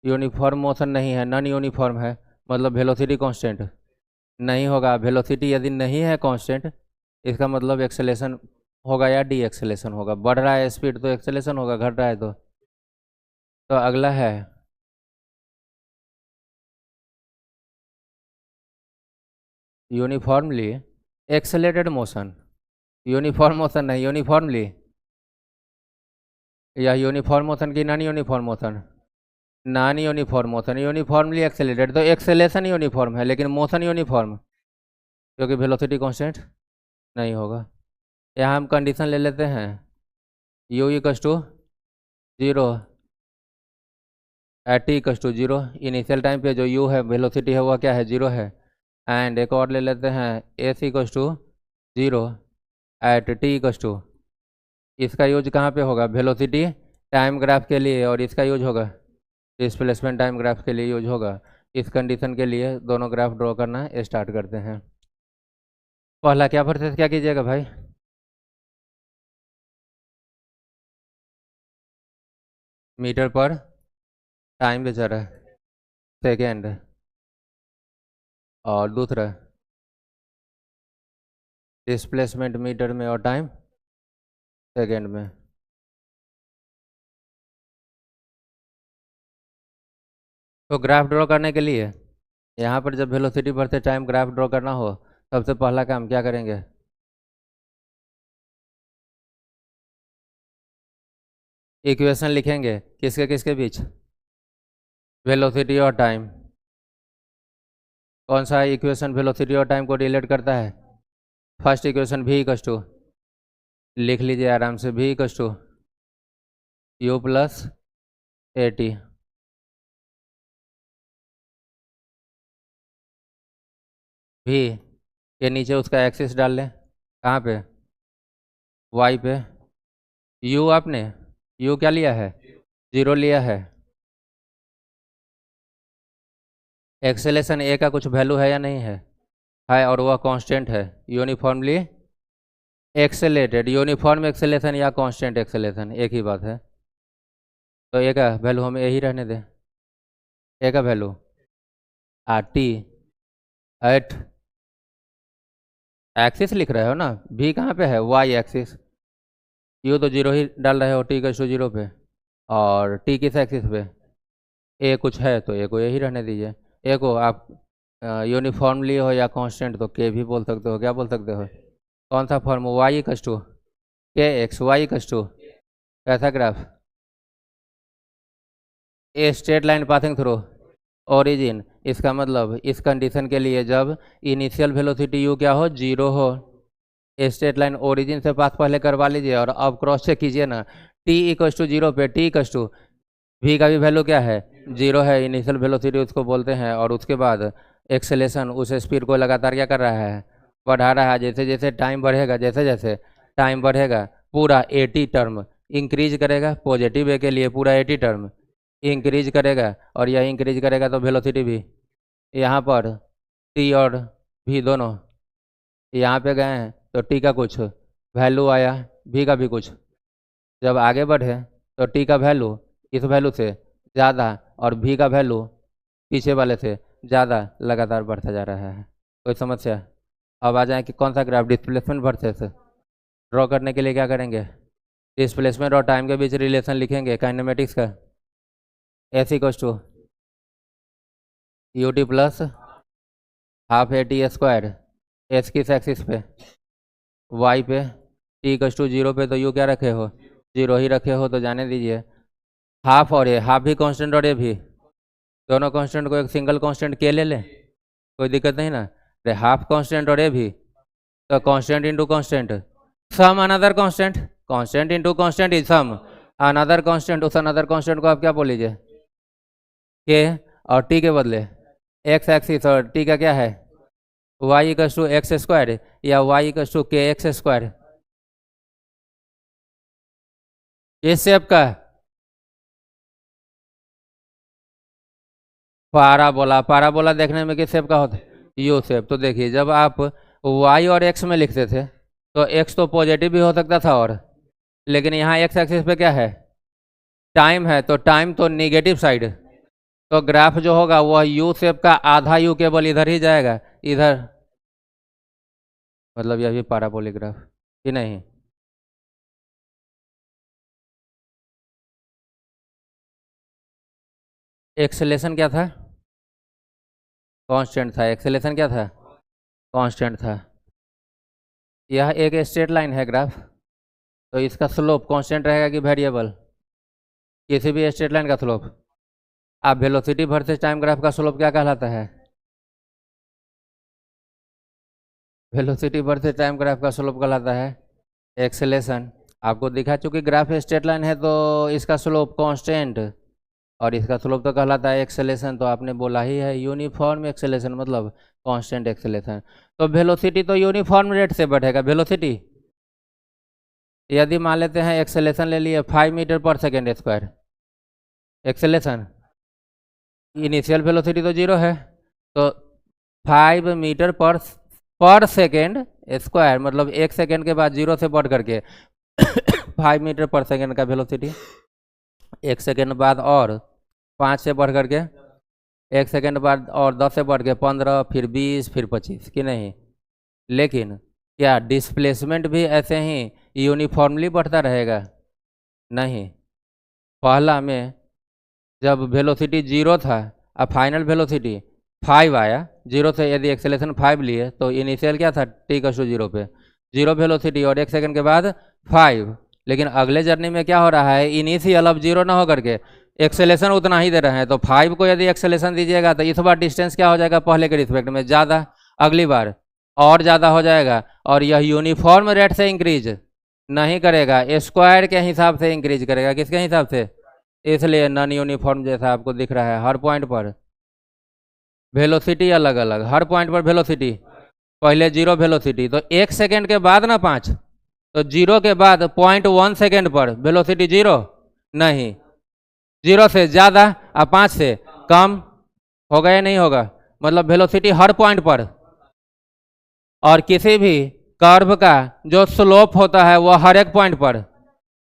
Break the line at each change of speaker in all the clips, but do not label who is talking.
Uniform motion नहीं है, non uniform है, मतलब वेलोसिटी कांस्टेंट नहीं होगा। वेलोसिटी यदि नहीं है कांस्टेंट, इसका मतलब एक्सेलेरेशन होगा या डी एक्सेलेरेशन होगा। बढ़ रहा है स्पीड तो एक्सेलेरेशन होगा, घट रहा है तो अगला है uniformly accelerated motion. Uniform motion नहीं, यूनिफॉर्मली, या यूनिफॉर्म मोशन की non uniform motion, non uniform motion. Uniformly accelerated तो एक्सेलेरेशन यूनिफॉर्म है लेकिन मोशन यूनिफॉर्म, क्योंकि वेलोसिटी कांस्टेंट नहीं होगा। यहाँ हम कंडीशन ले लेते हैं u equals to 0 at T equals to 0। Initial time पे जो u है, वेलोसिटी है, वह क्या है, 0 है। एंड एक और ले लेते हैं s equals to 0 at T equals to. इसका यूज कहाँ पे होगा, वेलोसिटी टाइम ग्राफ के लिए, और इसका यूज होगा डिस्प्लेसमेंट टाइम ग्राफ के लिए यूज होगा। इस कंडीशन के लिए दोनों ग्राफ ड्रॉ करना स्टार्ट करते हैं। पहला क्या प्रोसेस क्या कीजिएगा भाई, मीटर पर टाइम बेचारा सेकेंड, और दूसरा डिस्प्लेसमेंट मीटर में और टाइम सेकेंड में। तो ग्राफ ड्रॉ करने के लिए यहाँ पर जब वेलोसिटी पर से टाइम ग्राफ ड्रॉ करना हो, सबसे पहला काम क्या करेंगे, इक्वेशन लिखेंगे किसके किसके बीच, वेलोसिटी और टाइम। कौन सा इक्वेशन वेलोसिटी और टाइम को रिलेट करता है, first equation v equals to, लिख लीजिए आराम से, v equals to u plus a t. v के नीचे उसका एक्सिस डाल लें, कहाँ पे, y पे। u आपने u क्या लिया है, 0 लिया है। एक्सेलेरेशन a का कुछ वैल्यू है या नहीं है, और वह कांस्टेंट है। यूनिफॉर्मली एक्सेलेरेटेड, यूनिफॉर्म एक्सेलेरेशन या कांस्टेंट एक्सेलेरेशन एक ही बात है। तो a का वैल्यू हमें यही रहने दें, a का वैल्यू आर टी एट एक्सिस लिख रहे हो ना, v कहाँ पे है, y एक्सिस। u तो 0 ही डाल रहे हो t का 0 पे, और t किस एक्सिस पे, a कुछ है तो a को यही रहने दीजिए। a को आप यूनिफॉर्मली हो या कांस्टेंट तो k भी बोल सकते हो, क्या बोल सकते हो, कौन सा form, y equals to k x, Y equals to कैसा graph, a straight line passing through origin. इसका मतलब इस कंडीशन के लिए जब इनिशियल वेलोसिटी u क्या हो, 0 हो, स्ट्रेट लाइन ओरिजिन से पास पहले करवा लीजिए, और अब क्रॉस चेक कीजिए ना, t इक्वस टू 0 पे t इक्वस टू v का भी वैल्यू क्या है, 0 है, इनिशियल वेलोसिटी उसको बोलते हैं। और उसके बाद एक्सेलेरेशन उस स्पीड को लगातार क्या कर रहा है, बढ़ा रहा है। जैसे जैसे टाइम बढ़ेगा, जैसे जैसे टाइम बढ़ेगा, पूरा 80 टर्म इंक्रीज करेगा, पॉजिटिव वे के लिए पूरा 80 टर्म इंक्रीज करेगा, और यह इंक्रीज करेगा तो वेलोसिटी भी यहाँ पर टी और भी दोनों यहाँ पे गए हैं, तो टी का कुछ वैल्यू आया, भी का भी कुछ। जब आगे बढ़े तो टी का वैल्यू इस वैल्यू से ज़्यादा, और भी का वैल्यू पीछे वाले से ज़्यादा लगातार बढ़ता जा रहा है। कोई समस्या, अब आ जाए कि कौन सा ग्राफ, डिस्प्लेसमेंट वर्सेस। ड्रॉ करने के लिए क्या करेंगे, डिस्प्लेसमेंट और टाइम के बीच रिलेशन लिखेंगे काइनेमेटिक्स का, s equals to U T plus half A T square. S किस एक्सिस पे, वाई पे, टी इक्वस टू 0 पे, तो यू क्या रखे हो, 0 ही रखे हो, तो जाने दीजिए। हाफ और ए, हाफ भी कांस्टेंट और ए भी, दोनों कांस्टेंट को एक सिंगल कांस्टेंट के ले लें, कोई दिक्कत नहीं ना। अरे हाफ कांस्टेंट और ए भी, तो constant into constant, some another constant, constant into constant is some another constant. उस अनदर कांस्टेंट को आप क्या बोल लीजिए, के, और टी के बदले एक्स एक्सिस, और टी का क्या है, y equals to x square, या y equals to k x square. इस शेप का पाराबोला, पाराबोला देखने में किस शेप का होता है, यू शेप। तो देखिए जब आप वाई और एक्स में लिखते थे तो एक्स तो पॉजिटिव भी हो सकता था, और लेकिन यहाँ एक्स एक्सिस पे क्या है, टाइम है, तो टाइम तो निगेटिव साइड तो ग्राफ जो होगा वह यू शेप का आधा यू केवल इधर ही जाएगा, इधर, मतलब यह भी पैराबोलिक ग्राफ कि नहीं। एक्सेलेरेशन क्या था, कांस्टेंट था। एक्सेलेरेशन क्या था, कांस्टेंट था। यह एक स्ट्रेट लाइन है ग्राफ, तो इसका स्लोप कांस्टेंट रहेगा कि वेरिएबल, किसी भी स्ट्रेट लाइन का स्लोप। अब वेलोसिटी वर्सेस टाइम ग्राफ का स्लोप क्या कहलाता है, वेलोसिटी वर्सेस टाइम ग्राफ का स्लोप कहलाता है एक्सेलेरेशन। आपको दिखा, चूंकि ग्राफ स्ट्रेट लाइन है तो इसका स्लोप कांस्टेंट और इसका स्लोप तो कहलाता है एक्सेलेरेशन। तो आपने बोला ही है यूनिफॉर्म एक्सेलेरेशन मतलब कांस्टेंट एक्सेलेरेशन। तो वेलोसिटी तो यूनिफॉर्म रेट से बढ़ेगा। वेलोसिटी यदि मान लेते हैं एक्सेलेरेशन ले लिए 5 मीटर पर second square, acceleration, initial velocity तो 0 है, तो 5 मीटर पर सेकेंड स्क्वायर मतलब 1 सेकेंड के बाद 0 से बढ़ करके 5 मीटर पर सेकेंड का वेलोसिटी, 1 सेकेंड बाद और 5 से बढ़ करके 1 सेकेंड बाद और 10 से बढ़ के 15, फिर 20, फिर 25 कि नहीं। लेकिन क्या डिस्प्लेसमेंट भी ऐसे ही यूनिफॉर्मली बढ़ता रहेगा, नहीं। पहला में जब वेलोसिटी 0 था, अब फाइनल वेलोसिटी 5 आया, 0 से यदि एक्सेलेरेशन 5 लिए तो इनिशियल क्या था t=0 पे 0 वेलोसिटी और 1 सेकेंड के बाद 5। लेकिन अगले जर्नी में क्या हो रहा है, इनिशियल अब 0 ना हो करके एक्सेलेरेशन उतना ही दे रहे हैं, तो 5 को यदि एक्सेलेरेशन दीजिएगा तो इस बार डिस्टेंस क्या हो जाएगा, पहले के रिस्पेक्ट में ज़्यादा, अगली बार और ज़्यादा हो जाएगा। और यह यूनिफॉर्म रेट से इंक्रीज नहीं करेगा, स्क्वायर के हिसाब से इंक्रीज करेगा। किसके हिसाब से, इसलिए नॉन यूनिफॉर्म जैसा आपको दिख रहा है। हर पॉइंट पर वेलोसिटी अलग अलग, हर पॉइंट पर वेलोसिटी पहले 0 वेलोसिटी, तो 1 सेकेंड के बाद ना 5, तो 0 के बाद 0.1 सेकेंड पर वेलोसिटी 0 नहीं, 0 से ज़्यादा और 5 से कम होगा या नहीं होगा, मतलब वेलोसिटी हर पॉइंट पर। और किसी भी कर्व का जो स्लोप होता है वह हर एक पॉइंट पर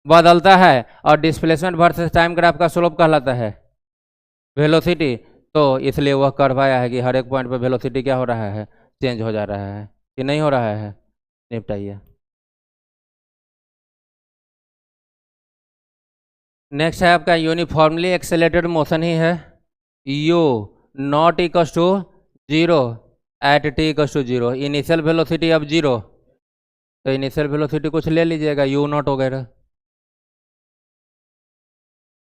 बदलता है, और डिस्प्लेसमेंट वर्सेस टाइम ग्राफ का स्लोप कहलाता है वेलोसिटी। तो इसलिए वह कर्व आया है कि हर एक पॉइंट पर वेलोसिटी क्या हो रहा है, चेंज हो जा रहा है कि नहीं हो रहा है। निपटाइए। नेक्स्ट है आपका यूनिफॉर्मली एक्सेलेरेटेड मोशन ही है, u not equals to 0 at t=0। Initial velocity अब 0, तो इनिशियल वेलोसिटी कुछ ले लीजिएगा u नॉट वगैरह,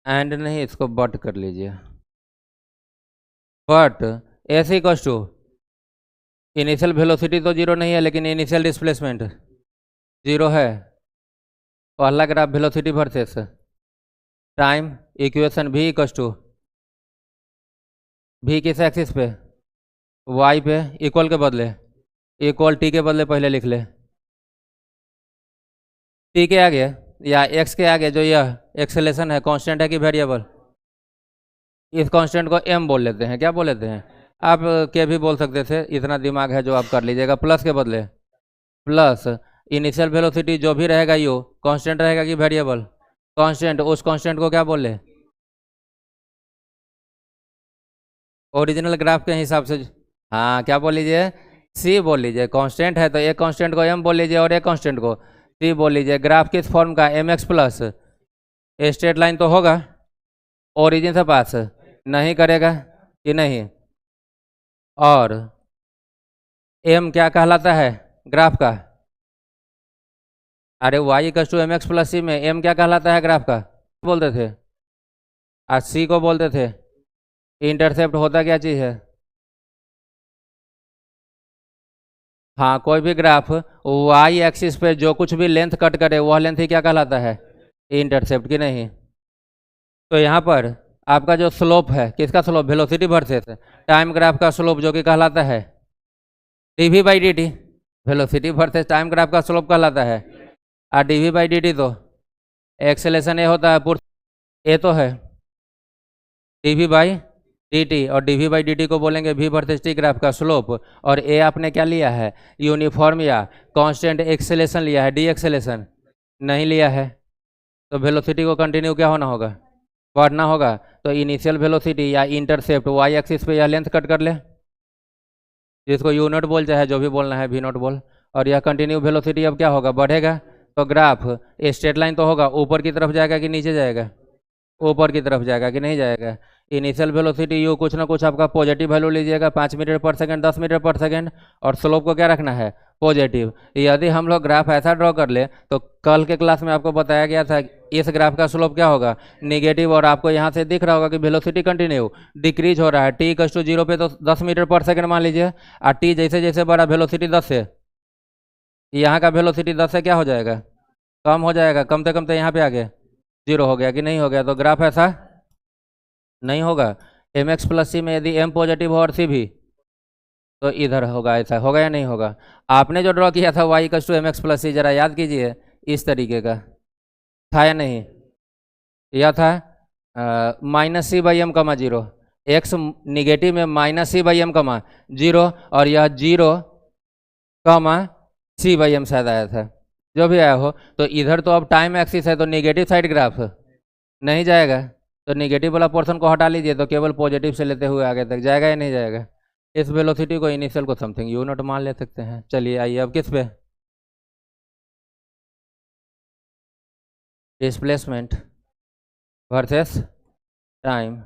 एंड नहीं इसको बट कर लीजिए, बट ऐसे इक्वल्स टू इनिशियल वेलोसिटी तो 0 नहीं है लेकिन इनिशियल डिस्प्लेसमेंट 0 है। पहला graph velocity versus time, equation v equals to v किस एक्सिस पे, y पे, इक्वल के बदले इक्वल t के बदले पहले लिख ले, t के आगे या x के आगे जो यह एक्सेलेरेशन है कांस्टेंट है कि वेरिएबल, इस कांस्टेंट को m बोल लेते हैं। क्या बोल लेते हैं, आप क्या भी बोल सकते थे, इतना दिमाग है जो आप कर लीजिएगा। प्लस के बदले प्लस इनिशियल वेलोसिटी जो भी रहेगा यू कांस्टेंट रहेगा कि वेरिएबल, कांस्टेंट। उस कांस्टेंट को क्या बोल ले, ओरिजिनल ग्राफ के हिसाब से, हाँ क्या बोल लीजिए, c बोल लीजिए। कांस्टेंट है तो एक कांस्टेंट को m बोल लीजिए और एक कांस्टेंट को c बोल लीजिए। ग्राफ किस फॉर्म का, mx प्लस, स्ट्रेट लाइन तो होगा, ओरिजिन से पास नहीं करेगा कि नहीं। और m क्या कहलाता है ग्राफ का, अरे y=mx प्लस c में m क्या कहलाता है ग्राफ का, बोलते थे, आज c को बोलते थे इंटरसेप्ट। होता क्या चीज़ है, हाँ कोई भी ग्राफ y एक्सिस पे जो कुछ भी लेंथ कट करे वह लेंथ ही क्या कहलाता है, इंटरसेप्ट की नहीं। तो यहाँ पर आपका जो स्लोप है, किसका slope, velocity versus time graph का स्लोप जो कि कहलाता है dv/dt, velocity versus time graph का स्लोप कहलाता है। और dv/dt तो एक्सेलेरेशन ए होता है, ए तो है dv/dt, और dv/dt को बोलेंगे v वर्सेस t ग्राफ का स्लोप। और ए आपने क्या लिया है, यूनिफॉर्म या कांस्टेंट एक्सेलेरेशन लिया है, डी एक्सेलेरेशन नहीं लिया है, तो वेलोसिटी को कंटिन्यू क्या होना होगा, बढ़ना होगा तो इनिशियल वेलोसिटी या इंटरसेप्ट वाई एक्सिस पे यह लेंथ कट कर ले, जिसको यू नॉट बोल चाहे जो भी बोलना है वी नॉट बोल, और यह कंटिन्यू वेलोसिटी अब क्या होगा, बढ़ेगा। तो ग्राफ स्ट्रेट लाइन तो होगा, ऊपर की तरफ जाएगा कि नीचे जाएगा, ऊपर की तरफ जाएगा कि नहीं जाएगा। इनिशियल वेलोसिटी यू कुछ ना कुछ आपका पॉजिटिव वैल्यू लीजिएगा, 5 मीटर पर सेकंड, 10 मीटर पर सेकंड, और स्लोप को क्या रखना है, पॉजिटिव। यदि हम लोग ग्राफ ऐसा ड्रॉ कर ले तो कल के क्लास में आपको बताया गया था इस ग्राफ का स्लोप क्या होगा, निगेटिव, और आपको यहाँ से दिख रहा होगा कि वेलोसिटी कंटिन्यू डिक्रीज हो रहा है। टी इक्वल टू 0 पे तो 10 मीटर पर सेकंड मान लीजिए, और टी जैसे जैसे बढ़ा वेलोसिटी 10 से, यहाँ का वेलोसिटी 10 से क्या हो जाएगा, कम हो जाएगा, कमते कमते यहाँ पे आ गया 0 हो गया कि नहीं हो गया। तो ग्राफ ऐसा नहीं होगा। एम एक्स प्लस सी में यदि एम पॉजिटिव हो और सी भी, तो इधर होगा, ऐसा होगा या नहीं होगा। आपने जो ड्रॉ किया था Y equal to M X plus C, जरा याद कीजिए, इस तरीके का था या नहीं, यह था -c/m, 0, एक्स निगेटिव में -c/m, 0, और यह 0, c/m शायद आया था, जो भी आया हो। तो इधर तो अब टाइम एक्सिस है तो नेगेटिव साइड ग्राफ नहीं जाएगा, तो नेगेटिव वाला पोर्शन को हटा लीजिए, तो केवल पॉजिटिव से लेते हुए आगे तक जाएगा या नहीं जाएगा। इस वेलोसिटी को इनिशियल को समथिंग यू नॉट मान ले सकते हैं। चलिए आइए अब किस पे, डिस्प्लेसमेंट वर्सेस टाइम।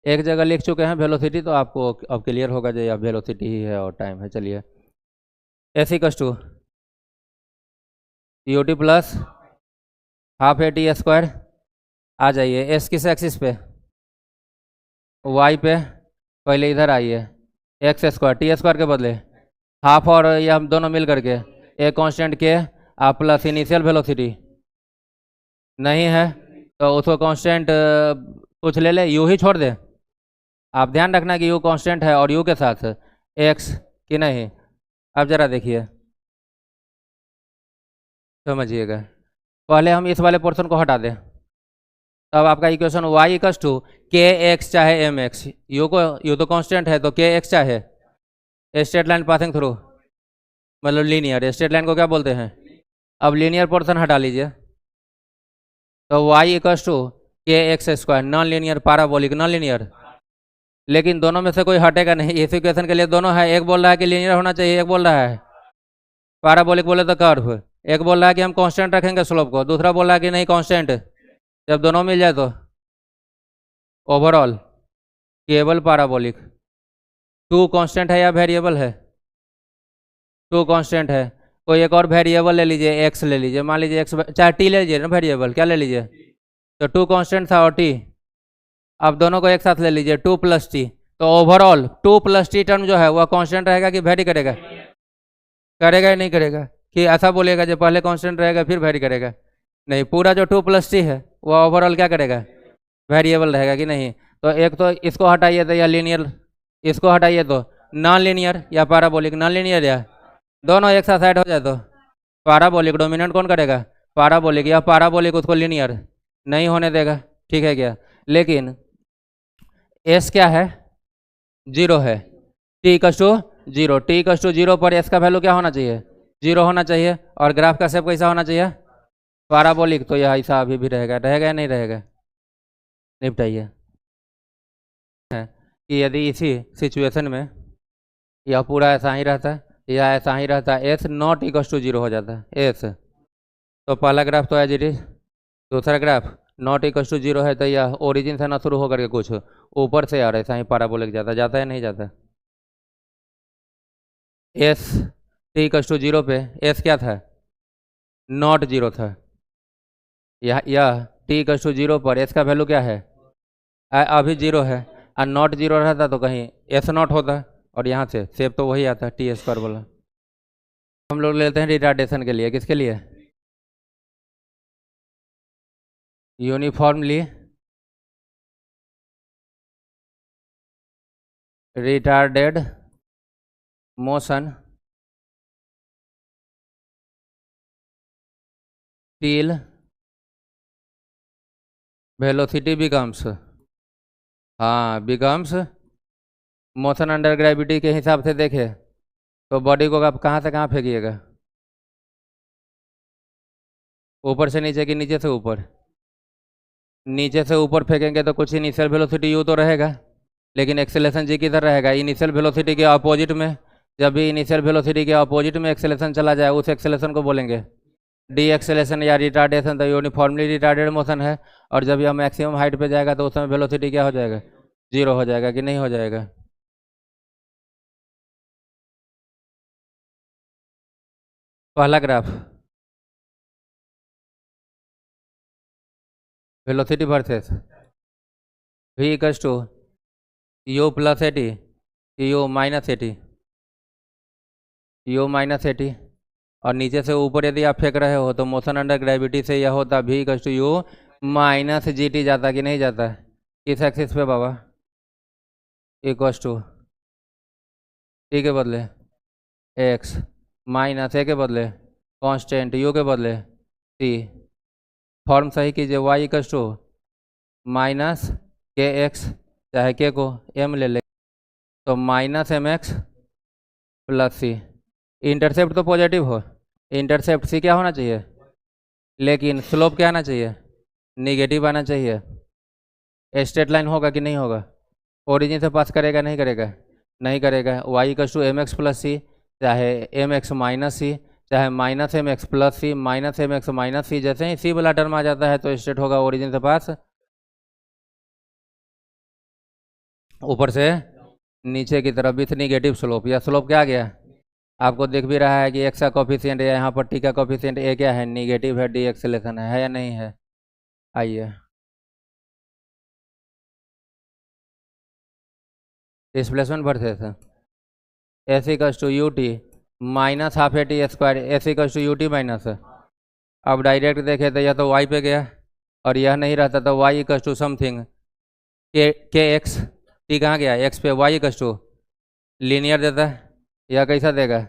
एक जगह लिख चुके हैं वेलोसिटी, तो आपको अब क्लियर होगा जो यह वेलोसिटी ही है और टाइम है। चलिए S equal to U T plus half A T square. आ जाइए एस किस एक्सिस पे, वाई पे, पहले इधर आइए, एक्स स्क्वायर टी स्क्वायर के बदले हाफ, और ये हम दोनों मिल करके एक कांस्टेंट के आप प्लस इनिशियल वेलोसिटी नहीं है तो उसको कांस्टेंट कुछ ले ले, यू ही छोड़ दे। आप ध्यान रखना कि यू कांस्टेंट है और यू के साथ एक्स कि नहीं। अब जरा देखिए, समझिएगा, पहले हम इस वाले पोर्शन को हटा दें, तब आपका equation Y equal to k x चाहे एम एक्स, यू तो कांस्टेंट है तो के एक्स चाहे स्ट्रेट लाइन पासिंग थ्रू, मतलब लीनियर, स्ट्रेट लाइन को क्या बोलते हैं। अब लीनियर पोर्शन हटा लीजिए, तो Y equal to k x square, non linear parabolic, non linear, लेकिन दोनों में से कोई हटेगा नहीं। इस इक्वेशन के लिए दोनों है, एक बोल रहा है कि लीनियर होना चाहिए, एक बोल रहा है पैराबोलिक बोले तो कर्व, एक बोल रहा है कि हम कांस्टेंट रखेंगे स्लोप को, दूसरा बोल रहा है कि नहीं कांस्टेंट। जब दोनों मिल जाए तो ओवरऑल केवल पैराबोलिक। टू कांस्टेंट है या वेरिएबल है, टू कांस्टेंट है। कोई एक और वेरिएबल ले लीजिए, एक्स ले लीजिए, मान लीजिए एक्स, चाहे टी ले लीजिए ना, वेरिएबल क्या ले लीजिए, तो टू कांस्टेंट था और टी, अब दोनों को एक साथ ले लीजिए, 2 + टी, तो ओवरऑल 2 + टी टर्म जो है वह कांस्टेंट रहेगा कि वेरी करेगा, करेगा या नहीं करेगा। कि ऐसा बोलेगा जो पहले कांस्टेंट रहेगा फिर वेरी करेगा, नहीं, पूरा जो 2 + टी है वह ओवरऑल क्या करेगा, वेरिएबल रहेगा कि नहीं। तो एक तो इसको हटाइए तो या लीनियर, इसको हटाइए तो नॉन लीनियर या पैराबोलिक, नॉन लीनियर या दोनों एक साथ ऐड हो जाए तो पैराबोलिक, डोमिनेंट कौन करेगा, पैराबोलिक, या पैराबोलिक उसको लीनियर नहीं होने देगा, ठीक है क्या। लेकिन एस क्या है, 0 है, t equal to 0, t equal to 0 पर एस का वैल्यू क्या होना चाहिए, 0 होना चाहिए, और ग्राफ का शेप कैसा होना चाहिए, पैराबोलिक। तो यह ऐसा अभी भी रहेगा, रहेगा या नहीं रहेगा, निपटाइए। है कि यदि इसी सिचुएशन में यह पूरा ऐसा ही रहता है या ऐसा ही रहता है, एस नॉट इक्वल टू 0 हो जाता है एस, तो पहला ग्राफ तो एज इट इज, दूसरा ग्राफ नॉट इक्वल टू 0 है तो यह ओरिजिन से ना शुरू होकर के कुछ ऊपर से यार ऐसा ही पैराबोलिक जाता, जाता है नहीं जाता। एस टी इक्वल टू 0 पे एस क्या था, नॉट 0 था, यह टी इक्वल टू 0 पर एस का वैल्यू क्या है, अभी 0 है, और नॉट 0 रहता तो कहीं एस नॉट होता, और यहाँ से सेप तो वही आता है टी स्क्वायर बोला। हम लोग लेते हैं रिटार्डेशन के लिए, किसके लिए, uniformly retarded motion till velocity becomes, हाँ बिकम्स मोशन अंडर ग्रेविटी के हिसाब से देखे तो बॉडी को आप कहाँ से कहाँ फेंकिएगा, ऊपर से नीचे कि नीचे से ऊपर, नीचे से ऊपर फेंकेंगे तो कुछ इनिशियल वेलोसिटी u तो रहेगा, लेकिन एक्सेलेरेशन जी किधर रहेगा, इनिशियल वेलोसिटी के अपोजिट में। जब भी इनिशियल वेलोसिटी के अपोजिट में एक्सेलेरेशन चला जाए उस एक्सेलेरेशन को बोलेंगे डी एक्सेलेरेशन या रिटार्डेशन। तो यूनिफॉर्मली रिटार्डेड मोशन है, और जब यह मैक्सिमम हाइट पे जाएगा तो उस समय वेलोसिटी क्या हो जाएगा, 0 हो जाएगा कि नहीं हो जाएगा। पहला graph velocity versus v equals to u plus 80 u minus 80, u minus 80, और नीचे से ऊपर यदि आप फेंक रहे हो तो मोशन अंडर ग्रेविटी से यह होता v equals to u minus gt, जाता कि नहीं जाता है, किस एक्सिस पे बाबा, इक्वल्स टू टी के बदले x माइनस ए के बदले कांस्टेंट u के बदले t। फॉर्म सही कीजिए, y इक्वल्स टू माइनस के एक्स, चाहे के को m ले ले तो माइनस एम एक्स प्लस सी। इंटरसेप्ट तो पॉजिटिव हो, इंटरसेप्ट सी क्या होना चाहिए, लेकिन स्लोप क्या आना चाहिए, निगेटिव आना चाहिए। स्ट्रेट लाइन होगा कि नहीं होगा, ओरिजिन से पास करेगा नहीं करेगा, नहीं करेगा। y equals to M X plus C, चाहे एम एक्स माइनस सी, चाहे minus M X plus C, minus M X minus C. जैसे ही सी वाला टर्म आ जाता है तो स्ट्रेट होगा ओरिजिन से पास, ऊपर से नीचे की तरफ विथ निगेटिव स्लोप। या स्लोप क्या आ गया, आपको दिख भी रहा है कि एक्स का कोफिशिएंट है, यहाँ पर टी का कोफिशिएंट ए क्या है, निगेटिव है, डी एक्सेलेरेशन है या नहीं है। आइए displacement versus s equals to you t minus half A T square, s equals to you t minus. अब डायरेक्ट देखे तो यह तो y पे गया, और यह नहीं रहता तो y इक्वल्स टू समथिंग के एक्स, टी कहाँ गया, x पे, y इक्वल्स टू लीनियर देता है, यह कैसा देगा,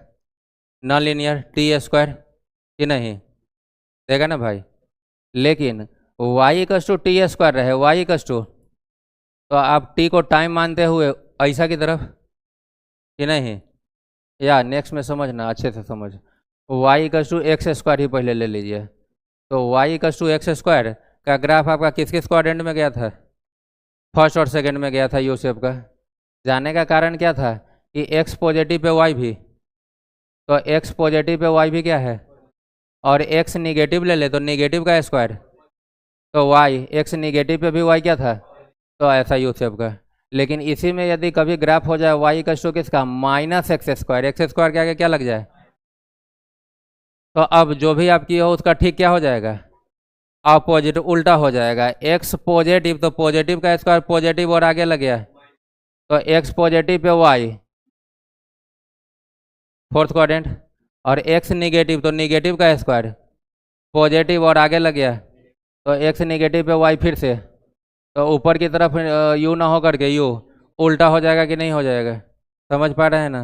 नॉन लीनियर, टी स्क्वायर कि नहीं देगा ना भाई। लेकिन y equals to t square रहे, y इक्वल्स टू, तो आप t को टाइम मानते हुए ऐसा की तरफ कि नहीं, या नेक्स्ट में समझना अच्छे से समझ, y equals to x square ही पहले ले लीजिए। तो y equals to x square का ग्राफ आपका किस किस क्वाड्रेंट में गया था, फर्स्ट और सेकंड में गया था यू शेप का। जाने का कारण क्या था कि x पॉजिटिव पे y भी, तो x पॉजिटिव पे y भी क्या है, और x निगेटिव ले ले तो निगेटिव का स्क्वायर, तो y x निगेटिव पे भी y क्या था, तो ऐसा यू शेप का। लेकिन इसी में यदि कभी ग्राफ हो जाए y का शो किसका, minus x square, x square के आगे क्या लग जाए, तो अब जो भी आप किए हो उसका ठीक क्या हो जाएगा, अपोजिट, उल्टा हो जाएगा। x पॉजिटिव तो पॉजिटिव का स्क्वायर पॉजिटिव और आगे लग गया, तो x positive pay y fourth quadrant, और x निगेटिव तो निगेटिव का स्क्वायर पॉजिटिव और आगे लग गया, तो x निगेटिव पे y फिर से, तो ऊपर की तरफ u ना हो करके u उल्टा हो जाएगा कि नहीं हो जाएगा, समझ पा रहे हैं ना।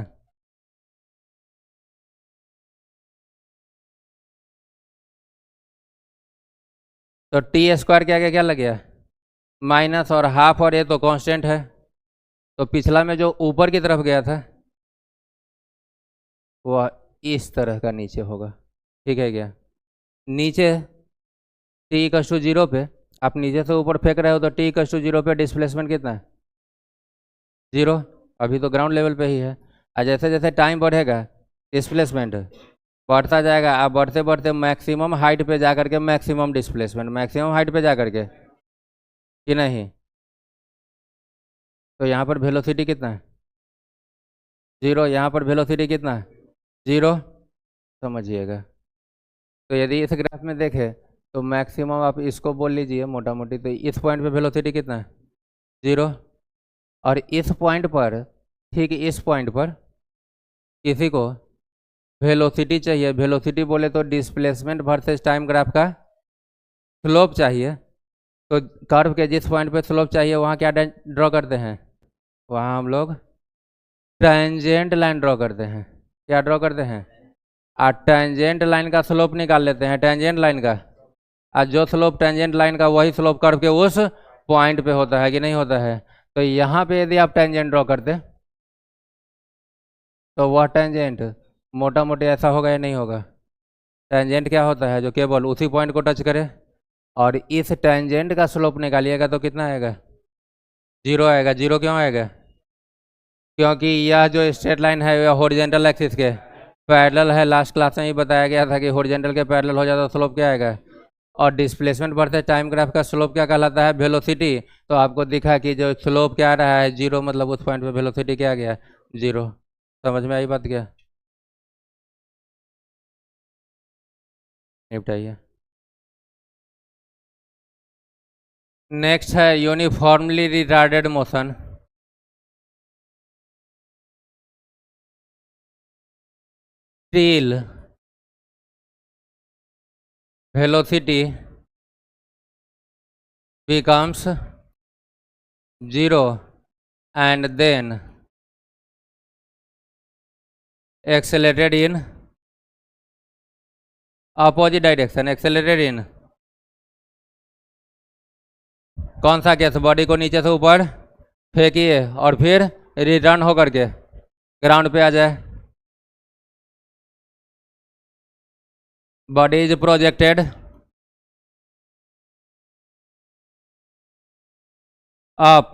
तो टी स्क्वायर के आगे क्या लग गया, माइनस, और हाफ, और ये तो कांस्टेंट है, तो पिछला में जो ऊपर की तरफ गया था वह इस तरह का नीचे होगा, ठीक है क्या। नीचे टी इक्वल्स टू 0 पे आप नीचे से ऊपर फेंक रहे हो तो टी इक्वल्स टू 0 पे डिस्प्लेसमेंट कितना है, 0, अभी तो ग्राउंड लेवल पे ही है। और जैसे जैसे टाइम बढ़ेगा डिस्प्लेसमेंट बढ़ता जाएगा, आप बढ़ते बढ़ते मैक्सिमम हाइट पे जा करके मैक्सिमम डिस्प्लेसमेंट, मैक्सिमम हाइट पे जा करके कि नहीं। तो यहाँ पर वेलोसिटी कितना है, 0, यहाँ पर वेलोसिटी कितना है, 0, समझिएगा। तो यदि इस ग्राफ में देखें तो मैक्सिमम आप इसको बोल लीजिए मोटा मोटी, तो इस पॉइंट पे वेलोसिटी कितना है, 0, और इस पॉइंट पर, ठीक इस पॉइंट पर किसी को वेलोसिटी चाहिए, वेलोसिटी बोले तो डिस्प्लेसमेंट वर्सेस टाइम ग्राफ का स्लोप चाहिए। तो कर्व के जिस पॉइंट पे स्लोप चाहिए वहाँ क्या ड्रॉ करते हैं, वहाँ हम लोग टेंजेंट लाइन ड्रॉ करते हैं। क्या ड्रॉ करते हैं, और टेंजेंट लाइन का स्लोप निकाल लेते हैं, टेंजेंट लाइन का, और जो स्लोप टेंजेंट लाइन का वही स्लोप कर्व के उस पॉइंट पे होता है कि नहीं होता है। तो यहाँ पे यदि आप टेंजेंट ड्रॉ करते तो वह टेंजेंट मोटा मोटी ऐसा होगा या नहीं होगा, टेंजेंट क्या होता है जो केवल उसी पॉइंट को टच करे, और इस टेंजेंट का स्लोप निकालिएगा तो कितना आएगा? 0 आएगा। 0 क्यों आएगा? क्योंकि यह जो स्ट्रेट लाइन है यह हॉरिजॉन्टल एक्सिस के पैरेलल है। लास्ट क्लास में ही बताया गया था कि हॉरिजॉन्टल के पैरेलल हो जाता तो स्लोप क्या आएगा। और डिस्प्लेसमेंट बढ़ते टाइम ग्राफ का स्लोप क्या कहलाता है? वेलोसिटी। तो आपको दिखा कि जो स्लोप क्या आ रहा है 0, मतलब उस पॉइंट पे वेलोसिटी क्या आ गया? 0। समझ में आई बात क्या? निपटाइए। नेक्स्ट है uniformly retarded motion. till velocity becomes 0 and then accelerated in opposite direction। accelerated in कौन सा केस? बॉडी को नीचे से ऊपर फेंकिए और फिर रिटर्न होकर के ग्राउंड पे आ जाए। Body is projected up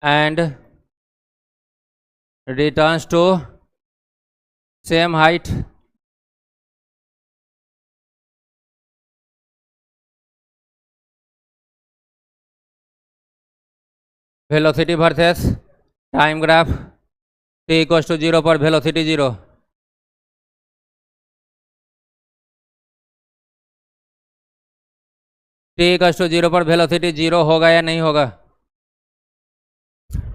and returns to same height velocity versus time graph. t equals to 0 पर वेलोसिटी 0। t इक्वल्स टू 0 पर वेलोसिटी 0 होगा या नहीं होगा?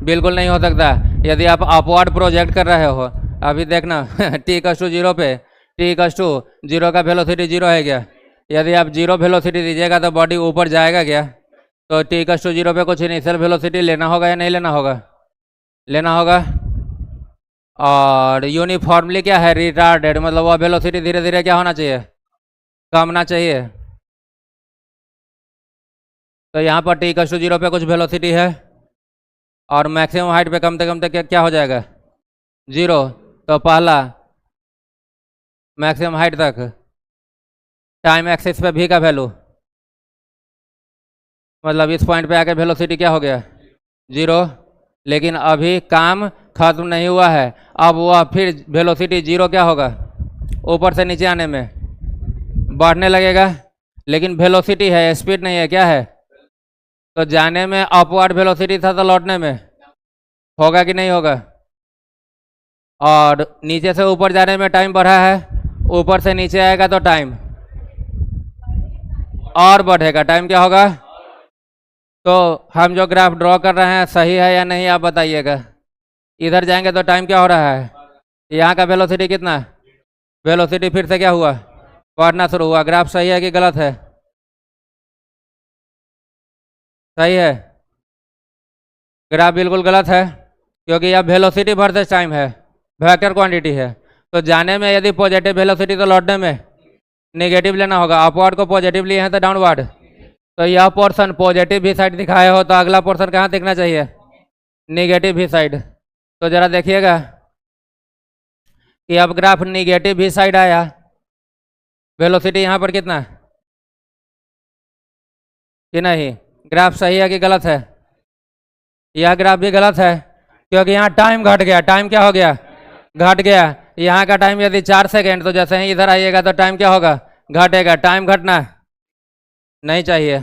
बिल्कुल नहीं हो सकता। यदि आप अपवर्ड प्रोजेक्ट कर रहे हो, अभी देखना t इक्वल्स टू 0 पे t इक्वल्स टू 0 का वेलोसिटी 0 है क्या? यदि आप 0 वेलोसिटी दीजिएगा तो बॉडी ऊपर जाएगा क्या? तो t इक्वल्स टू 0 पे कुछ इनिशियल वेलोसिटी लेना होगा या नहीं लेना होगा? लेना होगा। और यूनिफॉर्मली क्या है? रिटार्डेड, मतलब वह वेलोसिटी धीरे धीरे क्या होना चाहिए? कम होना चाहिए। तो यहाँ पर t इक्वल्स टू 0 पे कुछ वेलोसिटी है और मैक्सिमम हाइट पे कम से कम तक क्या हो जाएगा? 0। तो पहला मैक्सिमम हाइट तक टाइम एक्सिस पे v का वैल्यू, मतलब इस पॉइंट पे आके वेलोसिटी क्या हो गया? 0। लेकिन अभी काम खत्म नहीं हुआ है। अब वह फिर वेलोसिटी 0 क्या होगा? ऊपर से नीचे आने में बढ़ने लगेगा। लेकिन वेलोसिटी है, स्पीड नहीं है। क्या है? तो जाने में अपवर्ड वेलोसिटी था तो लौटने में होगा कि नहीं होगा? और नीचे से ऊपर जाने में टाइम बढ़ा है, ऊपर से नीचे आएगा तो टाइम और बढ़ेगा। टाइम क्या होगा? तो हम जो ग्राफ ड्रॉ कर रहे हैं सही है या नहीं आप बताइएगा। इधर जाएंगे तो टाइम क्या हो रहा है? यहाँ का वेलोसिटी कितना? वेलोसिटी फिर से क्या हुआ? बढ़ना शुरू हुआ। ग्राफ सही है कि गलत है? सही है। ग्राफ बिल्कुल गलत है क्योंकि यह वेलोसिटी वर्सेस टाइम है, वेक्टर क्वांटिटी है। तो जाने में यदि पॉजिटिव वेलोसिटी तो लौटने में नेगेटिव लेना होगा। अपवर्ड को पॉजिटिव लिए हैं तो डाउनवर्ड। तो यह पोर्शन पॉजिटिव भी साइड दिखाए हो तो अगला पोर्शन कहाँ दिखना चाहिए? नेगेटिव भी साइड। तो जरा देखिएगा कि अब ग्राफ नेगेटिव भी साइड आया। वेलोसिटी यहाँ पर कितना कि नहीं? ग्राफ सही है कि गलत है? यह ग्राफ भी गलत है क्योंकि यहाँ टाइम घट गया। टाइम क्या हो गया? घट गया। यहाँ का टाइम यदि 4 सेकेंड, तो जैसे ही इधर आइएगा तो टाइम क्या होगा? घटेगा। टाइम घटना नहीं चाहिए।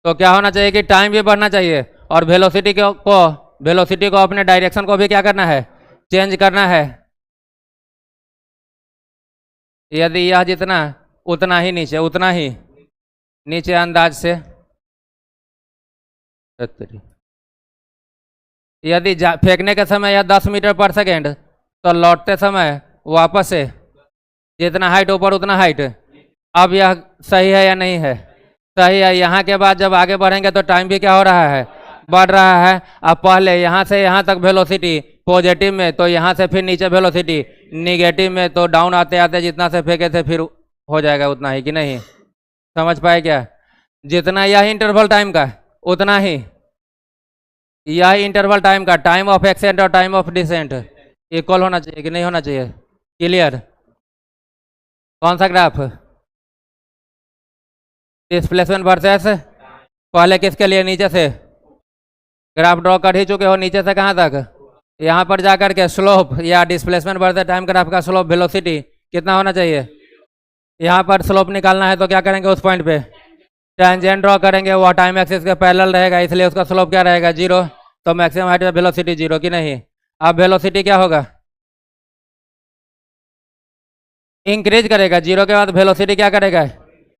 तो क्या होना चाहिए कि टाइम भी बढ़ना चाहिए और वेलोसिटी को अपने डायरेक्शन को भी क्या करना है? चेंज करना है। यदि यह जितना उतना ही नीचे, उतना ही नीचे अंदाज से। यदि फेंकने के समय यह 10 मीटर पर सेकेंड, तो लौटते समय वापस से जितना हाइट ऊपर उतना हाइट। अब यह सही है या नहीं है? सही है। यहाँ के बाद जब आगे बढ़ेंगे तो टाइम भी क्या हो रहा है? बढ़ रहा है। अब पहले यहाँ से यहाँ तक वेलोसिटी पॉजिटिव में, तो यहाँ से फिर नीचे वेलोसिटी निगेटिव में, तो डाउन आते आते जितना से फेंके थे फिर हो जाएगा उतना ही कि नहीं? समझ पाए क्या? जितना यह इंटरवल टाइम का उतना ही यह इंटरवल टाइम का टाइम ऑफ एक्सेंट और टाइम ऑफ डिसेंट इक्वल होना चाहिए कि नहीं होना चाहिए? क्लियर? कौन सा ग्राफ? डिस्प्लेसमेंट वर्सेस पहले किसके लिए, नीचे से ग्राफ ड्रॉ कर ही चुके हो, नीचे से कहाँ तक, यहाँ पर जाकर के स्लोप या डिस्प्लेसमेंट वर्सेस टाइम ग्राफ का स्लोप वेलोसिटी कितना होना चाहिए। यहाँ पर स्लोप निकालना है तो क्या करेंगे, उस पॉइंट पे टेंजेंट ड्रॉ करेंगे, वो टाइम एक्सिस के पैरेलल रहेगा, इसलिए उसका स्लोप क्या रहेगा, 0। तो मैक्सिमम हाइट में वेलोसिटी 0 की नहीं। अब वेलोसिटी क्या होगा, इंक्रीज करेगा, 0 के बाद वेलोसिटी क्या करेगा,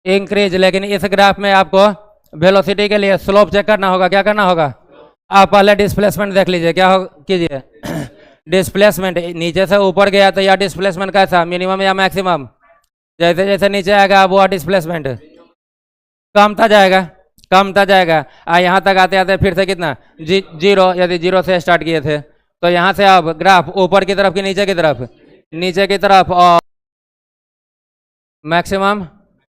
इंक्रीज। लेकिन इस ग्राफ में आपको वेलोसिटी के लिए स्लोप चेक करना होगा, क्या करना होगा, आप पहले डिस्प्लेसमेंट देख लीजिए, क्या हो कीजिए डिस्प्लेसमेंट नीचे से ऊपर गया तो यह डिस्प्लेसमेंट कैसा, मिनिमम या मैक्सिमम, जैसे जैसे नीचे आएगा वो डिस्प्लेसमेंट कमता जाएगा, कमता जाएगा। यहाँ तक आते आते फिर से कितना, 0, यदि 0 से स्टार्ट किए थे तो यहाँ से अब ग्राफ ऊपर की तरफ कि नीचे की तरफ, नीचे की तरफ, और मैक्सिमम,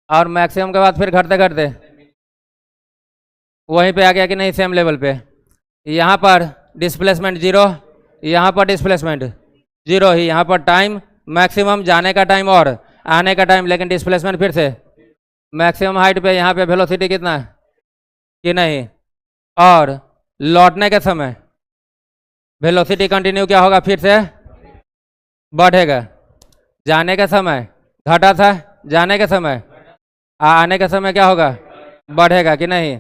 और मैक्सिमम के बाद फिर घटते घटते वहीं पे आ गया कि नहीं, सेम लेवल पे। यहाँ पर डिस्प्लेसमेंट 0, यहाँ पर डिस्प्लेसमेंट 0 ही, यहाँ पर टाइम मैक्सिमम जाने का टाइम और आने का टाइम, लेकिन डिस्प्लेसमेंट फिर से मैक्सिमम हाइट पे, यहाँ पे वेलोसिटी कितना कि नहीं, और लौटने के समय वेलोसिटी कंटिन्यू क्या होगा, फिर से बढ़ेगा। जाने के समय घटा था, जाने के समय, आने के समय क्या होगा, बढ़ेगा कि नहीं।